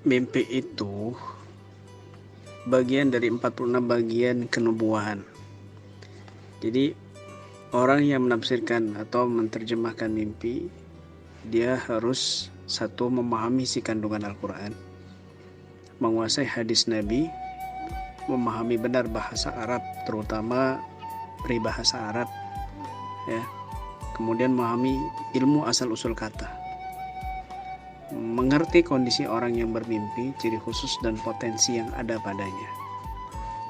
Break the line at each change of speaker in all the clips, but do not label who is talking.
mimpi itu bagian dari 46 bagian kenubuahan. Jadi orang yang menafsirkan atau menerjemahkan mimpi, dia harus satu, memahami isi kandungan Al-Quran, menguasai hadis Nabi, memahami benar bahasa Arab, terutama peribahasa Arab, ya. Kemudian memahami ilmu asal-usul kata, mengerti kondisi orang yang bermimpi, ciri khusus dan potensi yang ada padanya,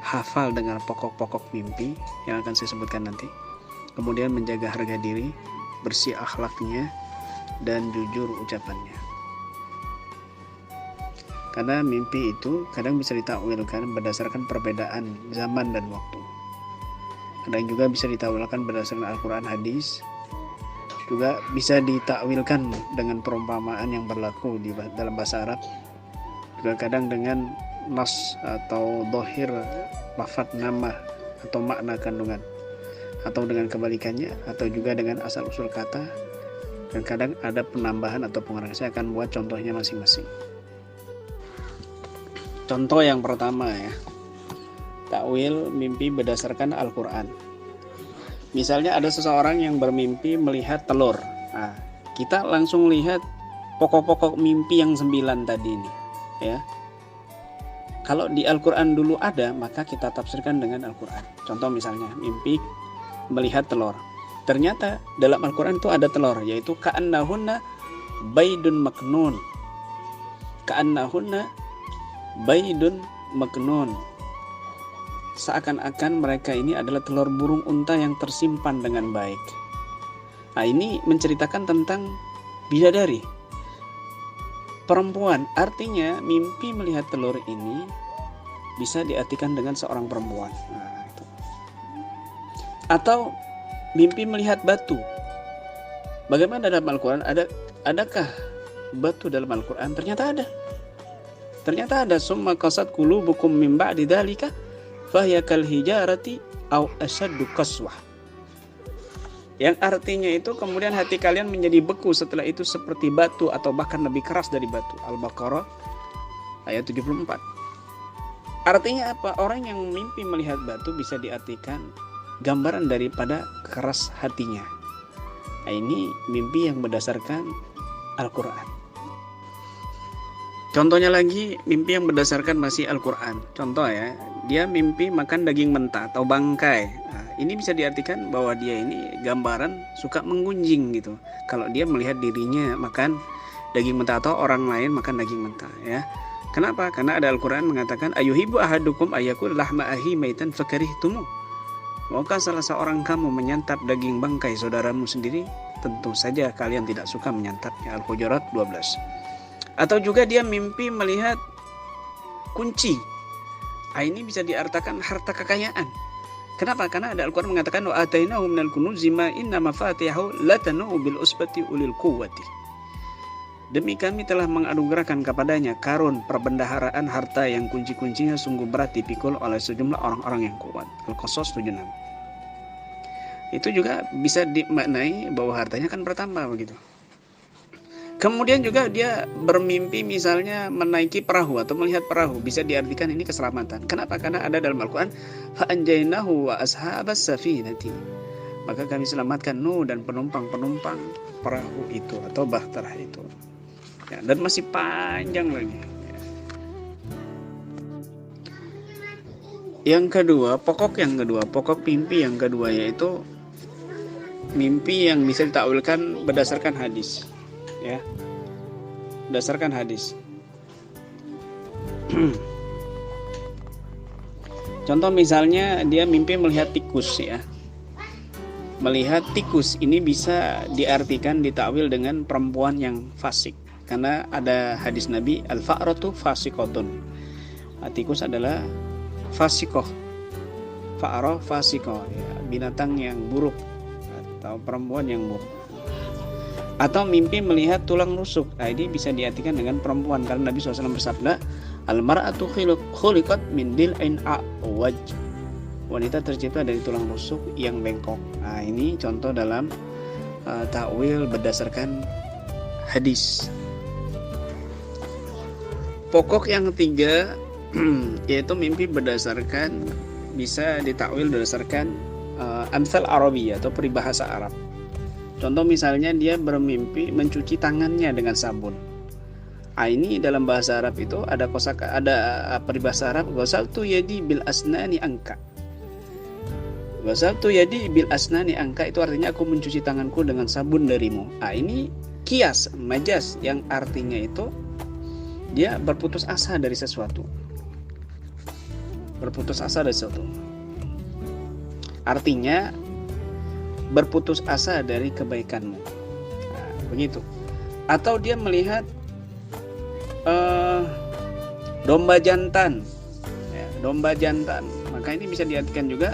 hafal dengan pokok-pokok mimpi yang akan saya sebutkan nanti, kemudian menjaga harga diri, bersih akhlaknya, dan jujur ucapannya. Karena mimpi itu kadang bisa ditakwilkan berdasarkan perbedaan zaman dan waktu. Kadang juga bisa ditakwilkan berdasarkan Al-Quran, hadis. Juga bisa ditakwilkan dengan perumpamaan yang berlaku dalam bahasa Arab. Juga kadang dengan nas atau dohir lafadz nama atau makna kandungan, atau dengan kebalikannya, atau juga dengan asal-usul kata. Dan kadang ada penambahan atau pengurangan. Saya akan buat contohnya masing-masing. Contoh yang pertama, ya, takwil mimpi berdasarkan Al-Quran. Misalnya ada seseorang yang bermimpi melihat telur. Nah, kita langsung lihat pokok-pokok mimpi yang 9 tadi ini, ya. Kalau di Al-Quran dulu ada, maka kita tafsirkan dengan Al-Quran. Contoh misalnya mimpi melihat telur. Ternyata dalam Al-Quran itu ada telur, yaitu ka'annahunna baydun maknun. Ka'annahunna baydun maknun. Seakan-akan mereka ini adalah telur burung unta yang tersimpan dengan baik. Nah, ini menceritakan tentang bidadari, perempuan. Artinya mimpi melihat telur ini bisa diartikan dengan seorang perempuan. Nah, itu. Atau mimpi melihat batu. Bagaimana dalam Al-Quran? Adakah batu dalam Al-Quran? Ternyata ada. Ternyata ada. Summa qasat qulubukum min ba'di dzalika fahiya kal hijarati aw asaddu qaswah. Yang artinya itu kemudian hati kalian menjadi beku setelah itu seperti batu atau bahkan lebih keras dari batu. Al-Baqarah ayat 74. Artinya apa? Orang yang mimpi melihat batu bisa diartikan gambaran daripada keras hatinya. Nah, ini mimpi yang berdasarkan Al-Quran. Contohnya lagi, mimpi yang berdasarkan masih Al-Quran. Contoh, ya, dia mimpi makan daging mentah atau bangkai. Nah, ini bisa diartikan bahwa dia ini gambaran suka menggunjing gitu. Kalau dia melihat dirinya makan daging mentah atau orang lain makan daging mentah, ya. Kenapa? Karena ada Al-Quran mengatakan ayuhibbu ahadukum ayyakul lahma ahi maitan fakarihtumu. Maukah salah seorang kamu menyantap daging bangkai saudaramu sendiri? Tentu saja kalian tidak suka menyantapnya. Al-Hujurat 12. Atau juga dia mimpi melihat kunci. Ini bisa diartikan harta kekayaan. Kenapa? Karena ada Al-Quran mengatakan wa atainahu minal kunuzi ma inna mafatihahu latanu bil usbati ulil quwwati. Demi kami telah menganugerahkan kepadanya karun perbendaharaan harta yang kunci-kuncinya sungguh berat dipikul oleh sejumlah orang-orang yang kuat. Al-Qasas 76. Itu juga bisa dimaknai bahwa hartanya akan bertambah begitu. Kemudian juga dia bermimpi misalnya menaiki perahu atau melihat perahu, bisa diartikan ini keselamatan. Kenapa? Karena ada dalam Al-Quran fa'anjainahu wa ashabas safinati. Maka kami selamatkan Nuh dan penumpang-penumpang perahu itu atau bahtera itu. Ya, dan masih panjang lagi. Yang kedua, pokok mimpi yang kedua yaitu mimpi yang bisa ditakwilkan berdasarkan hadis. Ya, berdasarkan hadis. Contoh misalnya dia mimpi melihat tikus, ya. Melihat tikus ini bisa diartikan ditakwil dengan perempuan yang fasik. Karena ada hadis Nabi al-fa'ratu fasiqatun. Tikus adalah fasikoh. Fa'rah fasikoh, ya, binatang yang buruk atau perempuan yang buruk. Atau mimpi melihat tulang rusuk. Nah, ini bisa diartikan dengan perempuan karena Nabi SAW bersabda, al-mar'atu khuliqat min dil'in a'waj. Wanita tercipta dari tulang rusuk yang bengkok. Nah, ini contoh dalam takwil berdasarkan hadis. Pokok yang ketiga yaitu mimpi berdasarkan, bisa ditakwil berdasarkan amsal Arabi atau peribahasa Arab. Contoh misalnya dia bermimpi mencuci tangannya dengan sabun. Ini dalam bahasa Arab itu ada peribahasa Arab, ghasaltu yadi bil asnani angka. Ghasaltu yadi bil asnani angka itu artinya aku mencuci tanganku dengan sabun darimu. Ini kias, majas, yang artinya itu dia berputus asa dari sesuatu. Berputus asa dari sesuatu. Artinya berputus asa dari kebaikanmu. Begitu. Atau dia melihat domba jantan, domba jantan, maka ini bisa diartikan juga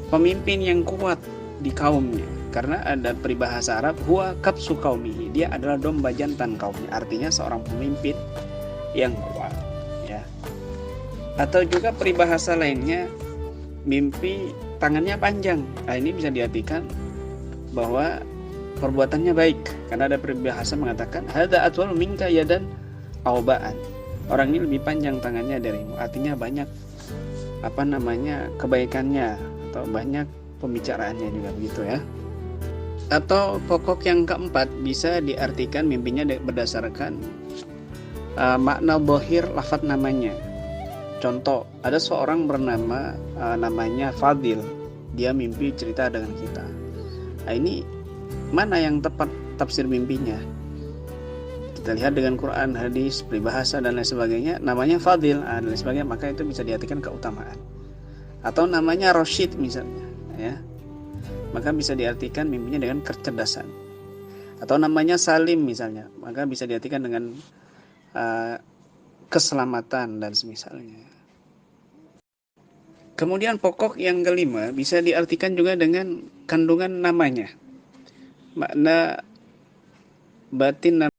pemimpin yang kuat di kaumnya, karena ada peribahasa Arab huwa kabsu qaumihi, dia adalah domba jantan kaumnya, artinya seorang pemimpin yang kuat, ya. Atau juga peribahasa lainnya, mimpi tangannya panjang. Ini bisa diartikan bahwa perbuatannya baik, karena ada peribahasa mengatakan hadza atwal minka yadan aubaan, orang ini lebih panjang tangannya darimu, artinya banyak kebaikannya atau banyak pembicaraannya juga, begitu ya. Atau pokok yang keempat bisa diartikan mimpinya berdasarkan makna bohir lafadz namanya. Contoh, ada seorang bernama namanya Fadil, dia mimpi cerita dengan kita. Ini mana yang tepat tafsir mimpinya? Kita lihat dengan Quran, hadis, peribahasa dan lain sebagainya, namanya Fadil dan lain sebagainya, maka itu bisa diartikan keutamaan. Atau namanya Rashid misalnya, ya, maka bisa diartikan mimpinya dengan kecerdasan. Atau namanya Salim misalnya, maka bisa diartikan dengan keselamatan dan semisalnya. Kemudian pokok yang kelima bisa diartikan juga dengan kandungan namanya, makna batin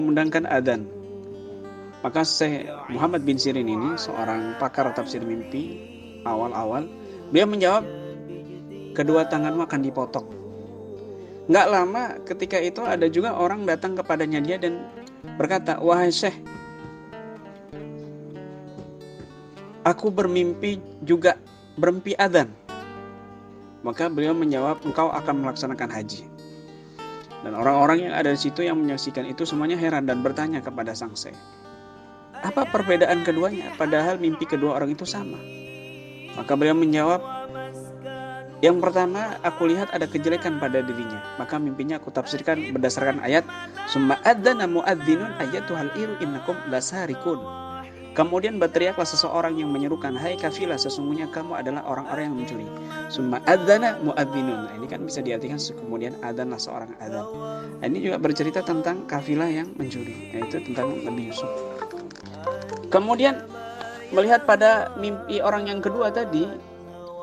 mengundangkan adzan. Maka Syekh Muhammad bin Sirin ini seorang pakar tafsir mimpi awal-awal, dia menjawab kedua tanganmu akan dipotong. Nggak lama ketika itu ada juga orang datang kepadanya dia dan berkata, "Wahai Syekh, aku bermimpi juga bermimpi adzan." Maka beliau menjawab, "Engkau akan melaksanakan haji." Dan orang-orang yang ada di situ yang menyaksikan itu semuanya heran dan bertanya kepada sang Syekh, apa perbedaan keduanya padahal mimpi kedua orang itu sama? Maka beliau menjawab, yang pertama aku lihat ada kejelekan pada dirinya, maka mimpinya aku tafsirkan berdasarkan ayat summa adzana muadzinun ayyatuhal iru innakum lasarikun. Kemudian berteriaklah seseorang yang menyerukan, hai kafilah, sesungguhnya kamu adalah orang-orang yang mencuri. Summa adzana muadzinun. Nah, ini kan bisa diartikan kemudian adzanlah seorang adzan. Nah, ini juga bercerita tentang kafilah yang mencuri, yaitu tentang Nabi Yusuf. Kemudian melihat pada mimpi orang yang kedua tadi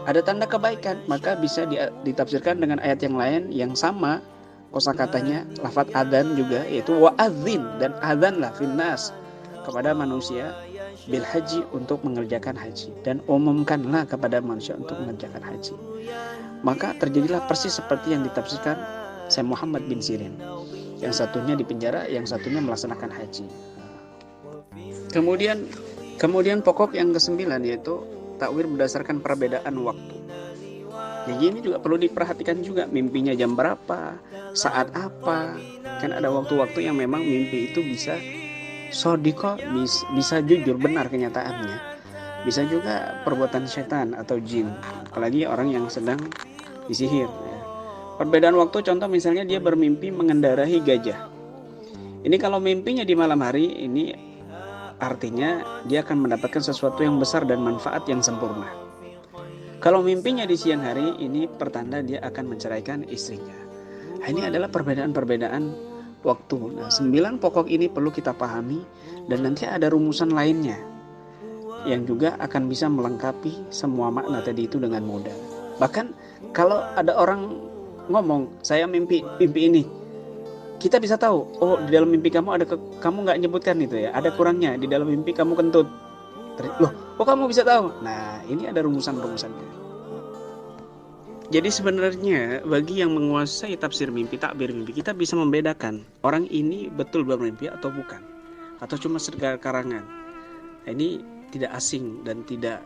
ada tanda kebaikan, maka bisa ditafsirkan dengan ayat yang lain yang sama kosakatanya, lafadz adzan juga, yaitu wa'adzin, dan adzanlah finnas kepada manusia bil haji, untuk mengerjakan haji, dan umumkanlah kepada manusia untuk mengerjakan haji. Maka terjadilah persis seperti yang ditafsirkan Syekh Muhammad bin Sirin, yang satunya di penjara, yang satunya melaksanakan haji. Kemudian pokok yang ke-9 yaitu takwil berdasarkan perbedaan waktu. Jadi ini juga perlu diperhatikan juga, mimpinya jam berapa, saat apa. Kan ada waktu-waktu yang memang mimpi itu bisa shodiko, bisa jujur benar kenyataannya. Bisa juga perbuatan setan atau jin, apalagi orang yang sedang disihir. Perbedaan waktu, contoh misalnya dia bermimpi mengendarai gajah. Ini kalau mimpinya di malam hari, ini artinya dia akan mendapatkan sesuatu yang besar dan manfaat yang sempurna. Kalau mimpinya di siang hari, ini pertanda dia akan menceraikan istrinya. Nah, ini adalah perbedaan-perbedaan waktu. Nah, 9 pokok ini perlu kita pahami, dan nanti ada rumusan lainnya yang juga akan bisa melengkapi semua makna tadi itu dengan mudah. Bahkan kalau ada orang ngomong, saya mimpi ini, kita bisa tahu, oh di dalam mimpi kamu ada kamu nggak nyebutkan itu ya, ada kurangnya, di dalam mimpi kamu kentut. Loh, kok kamu bisa tahu? Nah, ini ada rumusan-rumusannya. Jadi sebenarnya bagi yang menguasai tafsir mimpi, takbir mimpi, kita bisa membedakan orang ini betul bermimpi atau bukan, atau cuma sekedar karangan. Nah, ini tidak asing dan tidak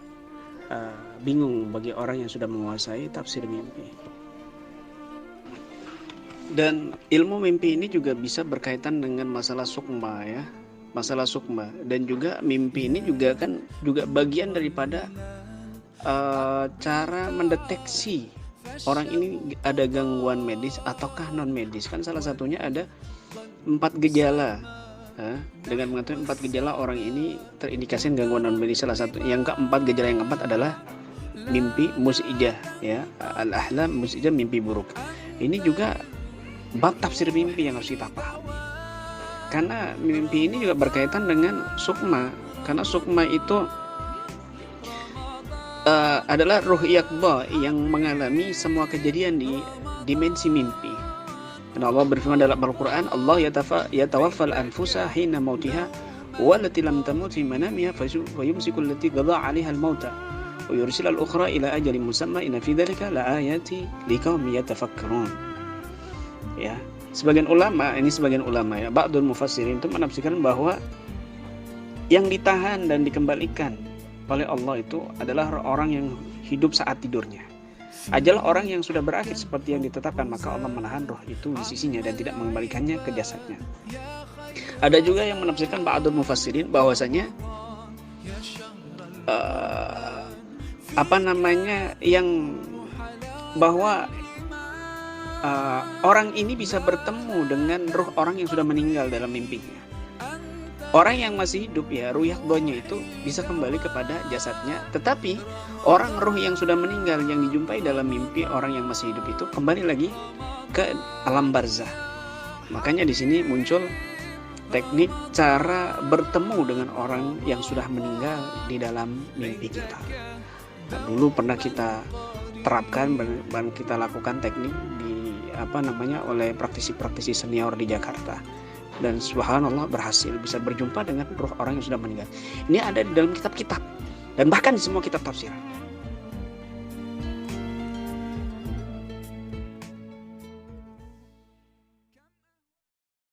bingung bagi orang yang sudah menguasai tafsir mimpi. Dan ilmu mimpi ini juga bisa berkaitan dengan masalah sukma ya, masalah sukma. Dan juga mimpi ini juga kan juga bagian daripada cara mendeteksi orang ini ada gangguan medis ataukah non medis. Kan salah satunya ada 4 gejala. Dengan mengetahui 4 gejala orang ini terindikasi gangguan non medis. Salah satu yang keempat, gejala yang keempat adalah mimpi mus'ijah ya, al-ahlam mus'ijah, mimpi buruk. Ini juga bab tafsir mimpi yang harus kita pahami. Karena mimpi ini juga berkaitan dengan sukma. Karena sukma itu adalah ruh yakba yang mengalami semua kejadian di dimensi mimpi. Dan Allah berfirman dalam Al-Quran, Allah yatawaffal anfusa hina mautiha wallati lam tamut fi manamiha fayumsiku allati qada 'alaiha al-mauta wa yursilu al-ukhra ila ajalin musamma inna fi dzalika laayati liqaumin yatafakkarun. Ya, sebagian ulama ya, ba'dul mufassirin itu menafsirkan bahwa yang ditahan dan dikembalikan oleh Allah itu adalah orang yang hidup saat tidurnya. Ajalah orang yang sudah berakhir seperti yang ditetapkan, maka Allah menahan roh itu di sisinya dan tidak mengembalikannya ke jasadnya. Ada juga yang menafsirkan ba'dul mufassirin bahwasanya yang bahwa orang ini bisa bertemu dengan ruh orang yang sudah meninggal dalam mimpinya. Orang yang masih hidup ya, ruh yakdonya itu bisa kembali kepada jasadnya. Tetapi orang ruh yang sudah meninggal yang dijumpai dalam mimpi orang yang masih hidup itu kembali lagi ke alam barzah. Makanya di sini muncul teknik cara bertemu dengan orang yang sudah meninggal di dalam mimpi kita. Nah, dulu pernah kita terapkan dan kita lakukan teknik di oleh praktisi-praktisi senior di Jakarta. Dan subhanallah berhasil bisa berjumpa dengan ruh orang yang sudah meninggal. Ini ada di dalam kitab-kitab dan bahkan di semua kitab tafsir.